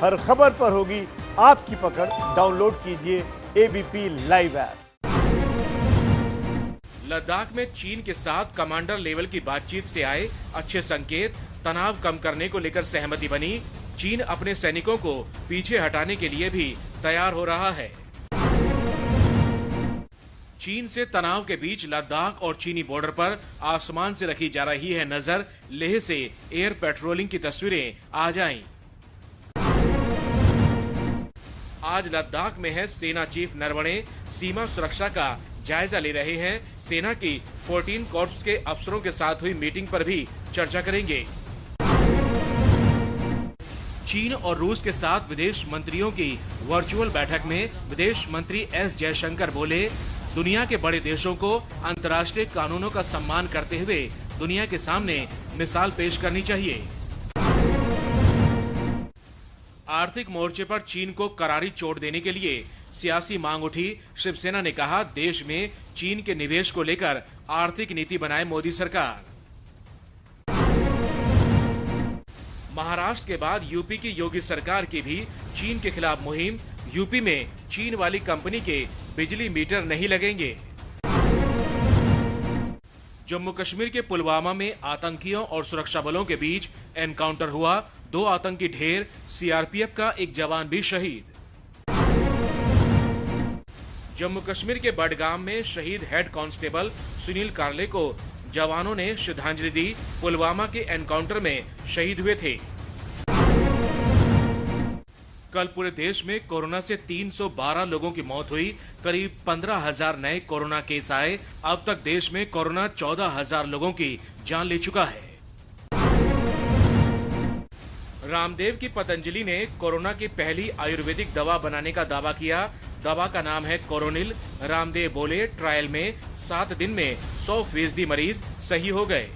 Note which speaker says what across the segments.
Speaker 1: हर खबर पर होगी आपकी पकड़। डाउनलोड कीजिए एबीपी लाइव ऐप।
Speaker 2: लद्दाख में चीन के साथ कमांडर लेवल की बातचीत से आए अच्छे संकेत, तनाव कम करने को लेकर सहमति बनी। चीन अपने सैनिकों को पीछे हटाने के लिए भी तैयार हो रहा है। चीन से तनाव के बीच लद्दाख और चीनी बॉर्डर पर आसमान से रखी जा रही है नजर। लेह से एयर पेट्रोलिंग की तस्वीरें आज आईं। आज लद्दाख में है सेना चीफ नरवणे, सीमा सुरक्षा का जायजा ले रहे हैं। सेना की 14 कॉर्प्स के अफसरों के साथ हुई मीटिंग पर भी चर्चा करेंगे। चीन और रूस के साथ विदेश मंत्रियों की वर्चुअल बैठक में विदेश मंत्री एस जयशंकर बोले, दुनिया के बड़े देशों को अंतर्राष्ट्रीय कानूनों का सम्मान करते हुए दुनिया के सामने मिसाल पेश करनी चाहिए। आर्थिक मोर्चे पर चीन को करारी चोट देने के लिए सियासी मांग उठी। शिवसेना ने कहा, देश में चीन के निवेश को लेकर आर्थिक नीति बनाए मोदी सरकार। महाराष्ट्र के बाद यूपी की योगी सरकार की भी चीन के खिलाफ मुहिम। यूपी में चीन वाली कंपनी के बिजली मीटर नहीं लगेंगे। जम्मू कश्मीर के पुलवामा में आतंकियों और सुरक्षा बलों के बीच एनकाउंटर हुआ। 2 आतंकी ढेर, सीआरपीएफ का एक जवान भी शहीद। जम्मू कश्मीर के बडगाम में शहीद हेड कांस्टेबल सुनील कार्ले को जवानों ने श्रद्धांजलि दी। पुलवामा के एनकाउंटर में शहीद हुए थे। कल पूरे देश में कोरोना से 312 लोगों की मौत हुई। करीब 15,000 नए कोरोना केस आए। अब तक देश में कोरोना 14,000 लोगों की जान ले चुका है। रामदेव की पतंजलि ने कोरोना की पहली आयुर्वेदिक दवा बनाने का दावा किया। दवा का नाम है कोरोनिल। रामदेव बोले, ट्रायल में 7 दिन में 100% मरीज सही हो गए।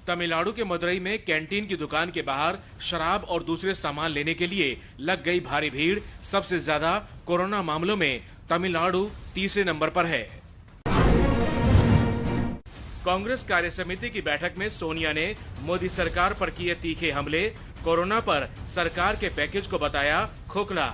Speaker 2: तमिलनाडु के मदुरई में कैंटीन की दुकान के बाहर शराब और दूसरे सामान लेने के लिए लग गई भारी भीड़। सबसे ज्यादा कोरोना मामलों में तमिलनाडु तीसरे नंबर पर है। कांग्रेस कार्य समिति की बैठक में सोनिया ने मोदी सरकार पर किए तीखे हमले। कोरोना पर सरकार के पैकेज को बताया खोखला।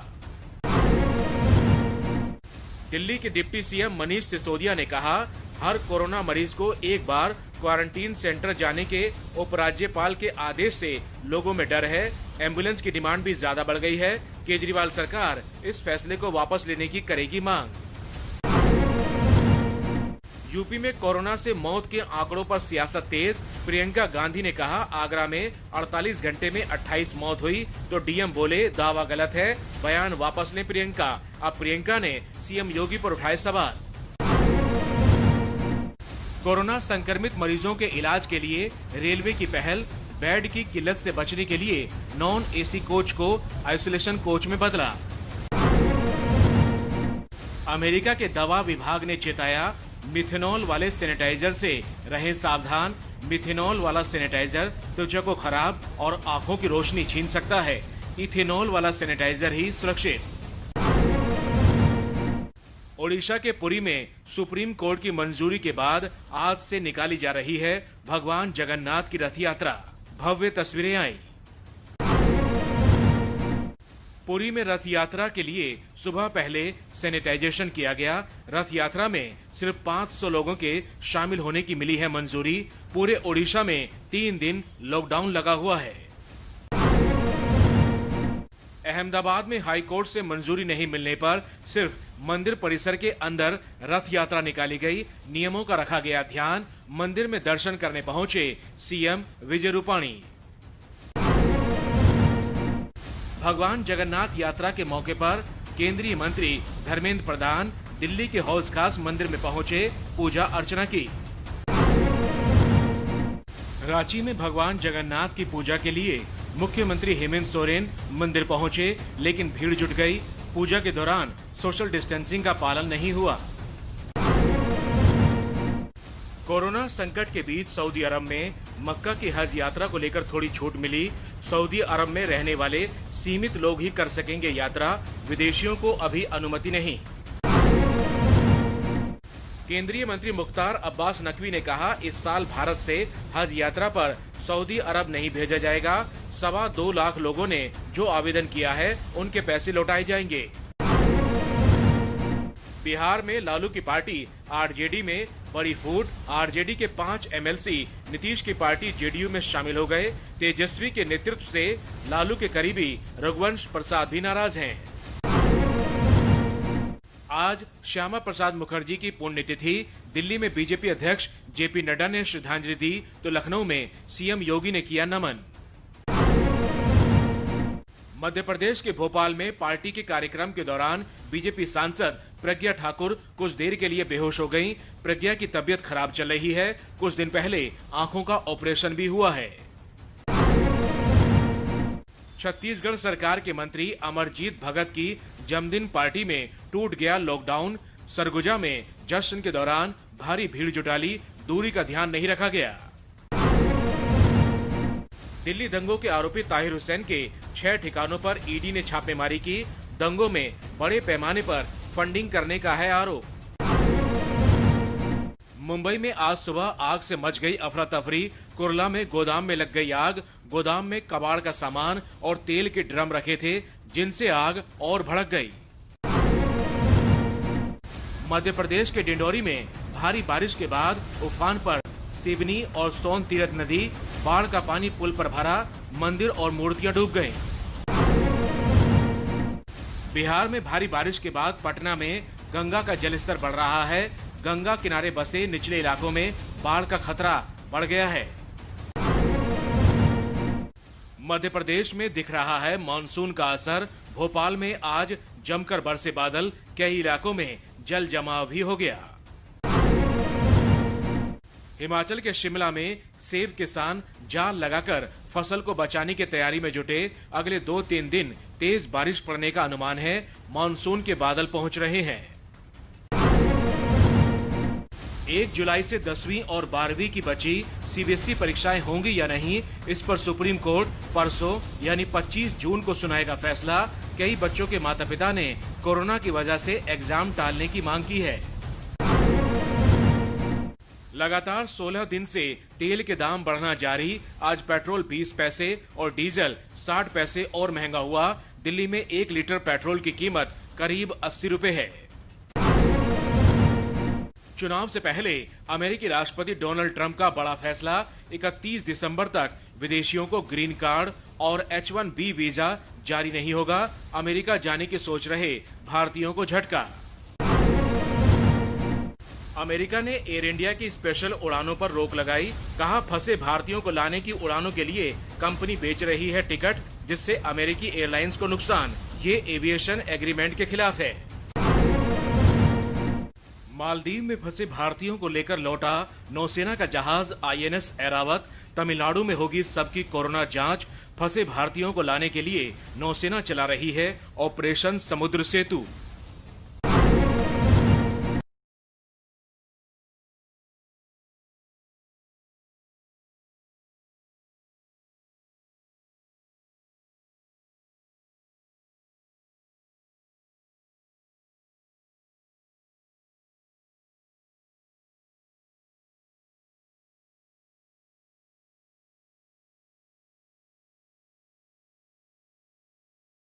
Speaker 2: दिल्ली के डिप्टी सीएम मनीष सिसोदिया ने कहा, हर कोरोना मरीज को एक बार क्वारंटीन सेंटर जाने के उपराज्यपाल के आदेश से लोगों में डर है। एम्बुलेंस की डिमांड भी ज्यादा बढ़ गई है। केजरीवाल सरकार इस फैसले को वापस लेने की करेगी मांग। यूपी में कोरोना से मौत के आंकड़ों पर सियासत तेज। प्रियंका गांधी ने कहा, आगरा में 48 घंटे में 28 मौत हुई तो डीएम बोले दावा गलत है। बयान वापस लें प्रियंका। अब प्रियंका ने सीएम योगी पर उठाए सवाल। कोरोना संक्रमित मरीजों के इलाज के लिए रेलवे की पहल। बेड की किल्लत से बचने के लिए नॉन एसी कोच को आइसोलेशन कोच में बदला। अमेरिका के दवा विभाग ने चेताया, मिथेनॉल वाले सैनिटाइजर से रहें सावधान। मिथेनॉल वाला सैनिटाइजर त्वचा को खराब और आंखों की रोशनी छीन सकता है। इथेनॉल वाला सैनिटाइजर ही सुरक्षित। ओडिशा के पुरी में सुप्रीम कोर्ट की मंजूरी के बाद आज से निकाली जा रही है भगवान जगन्नाथ की रथ यात्रा। भव्य तस्वीरें आई। पुरी में रथ यात्रा के लिए सुबह पहले सैनिटाइजेशन किया गया। रथ यात्रा में सिर्फ 500 लोगों के शामिल होने की मिली है मंजूरी। पूरे ओडिशा में 3 दिन लॉकडाउन लगा हुआ है। अहमदाबाद में हाई कोर्ट से मंजूरी नहीं मिलने पर सिर्फ मंदिर परिसर के अंदर रथ यात्रा निकाली गई। नियमों का रखा गया ध्यान। मंदिर में दर्शन करने पहुंचे सीएम विजय रूपाणी। भगवान जगन्नाथ यात्रा के मौके पर केंद्रीय मंत्री धर्मेंद्र प्रधान दिल्ली के हौज खास मंदिर में पहुंचे, पूजा अर्चना की। रांची में भगवान जगन्नाथ की पूजा के लिए मुख्यमंत्री हेमंत सोरेन मंदिर पहुंचे, लेकिन भीड़ जुट गई। पूजा के दौरान सोशल डिस्टेंसिंग का पालन नहीं हुआ। कोरोना संकट के बीच सऊदी अरब में मक्का की हज यात्रा को लेकर थोड़ी छूट मिली। सऊदी अरब में रहने वाले सीमित लोग ही कर सकेंगे यात्रा, विदेशियों को अभी अनुमति नहीं। केंद्रीय मंत्री मुख्तार अब्बास नकवी ने कहा, इस साल भारत से हज यात्रा पर सऊदी अरब नहीं भेजा जाएगा। 2.25 लाख लोगों ने जो आवेदन किया है उनके पैसे लौटाए जाएंगे। बिहार में लालू की पार्टी आरजेडी में बड़ी फूट। आरजेडी के 5 एमएलसी नीतीश की पार्टी जेडीयू में शामिल हो गए। तेजस्वी के नेतृत्व से लालू के करीबी रघुवंश प्रसाद भी नाराज हैं। आज श्यामा प्रसाद मुखर्जी की पुण्यतिथि। दिल्ली में बीजेपी अध्यक्ष जेपी नड्डा ने श्रद्धांजलि दी तो लखनऊ में सीएम योगी ने किया नमन। मध्य प्रदेश के भोपाल में पार्टी के कार्यक्रम के दौरान बीजेपी सांसद प्रज्ञा ठाकुर कुछ देर के लिए बेहोश हो गईं। प्रज्ञा की तबीयत खराब चल रही है। कुछ दिन पहले आंखों का ऑपरेशन भी हुआ है। छत्तीसगढ़ सरकार के मंत्री अमरजीत भगत की जन्मदिन पार्टी में टूट गया लॉकडाउन। सरगुजा में जश्न के दौरान भारी भीड़ जुटा ली, दूरी का ध्यान नहीं रखा गया। दिल्ली दंगों के आरोपी ताहिर हुसैन के 6 ठिकानों पर ईडी ने छापेमारी की। दंगों में बड़े पैमाने पर फंडिंग करने का है आरोप। मुंबई में आज सुबह आग से मच गई अफरा तफरी। कुर्ला में गोदाम में लग गई आग। गोदाम में कबाड़ का सामान और तेल के ड्रम रखे थे, जिनसे आग और भड़क गई। मध्य प्रदेश के डिंडोरी में भारी बारिश के बाद उफान पर सिवनी और सोन तीरथ नदी। बाढ़ का पानी पुल पर भरा, मंदिर और मूर्तियां डूब गईं। बिहार में भारी बारिश के बाद पटना में गंगा का जलस्तर बढ़ रहा है। गंगा किनारे बसे निचले इलाकों में बाढ़ का खतरा बढ़ गया है। मध्य प्रदेश में दिख रहा है मानसून का असर। भोपाल में आज जमकर बरसे बादल, कई इलाकों में जल जमाव भी हो गया। हिमाचल के शिमला में सेब किसान जाल लगाकर फसल को बचाने की तैयारी में जुटे। अगले 2-3 दिन तेज बारिश पड़ने का अनुमान है। मानसून के बादल पहुंच रहे हैं। 1 जुलाई से 10वीं और 12वीं की बची सीबीएसई परीक्षाएं होंगी या नहीं, इस पर सुप्रीम कोर्ट परसों यानी 25 जून को सुनाएगा फैसला। कई बच्चों के माता पिता ने कोरोना की वजह से एग्जाम टालने की मांग की है। लगातार 16 दिन से तेल के दाम बढ़ना जारी। आज पेट्रोल 20 पैसे और डीजल 60 पैसे और महंगा हुआ। दिल्ली में 1 लीटर पेट्रोल की कीमत करीब 80 रुपए है। चुनाव से पहले अमेरिकी राष्ट्रपति डोनाल्ड ट्रंप का बड़ा फैसला। 31 दिसंबर तक विदेशियों को ग्रीन कार्ड और H-1B वीजा जारी नहीं होगा। अमेरिका जाने की सोच रहे भारतीयों को झटका। अमेरिका ने एयर इंडिया की स्पेशल उड़ानों पर रोक लगाई। कहा, फंसे भारतीयों को लाने की उड़ानों के लिए कंपनी बेच रही है टिकट, जिससे अमेरिकी एयरलाइंस को नुकसान। ये एविएशन एग्रीमेंट के खिलाफ है। मालदीव में फंसे भारतीयों को लेकर लौटा नौसेना का जहाज INS ऐरावत। तमिलनाडु में होगी सबकी कोरोना जांच। फंसे भारतीयों को लाने के लिए नौसेना चला रही है ऑपरेशन समुद्र सेतु।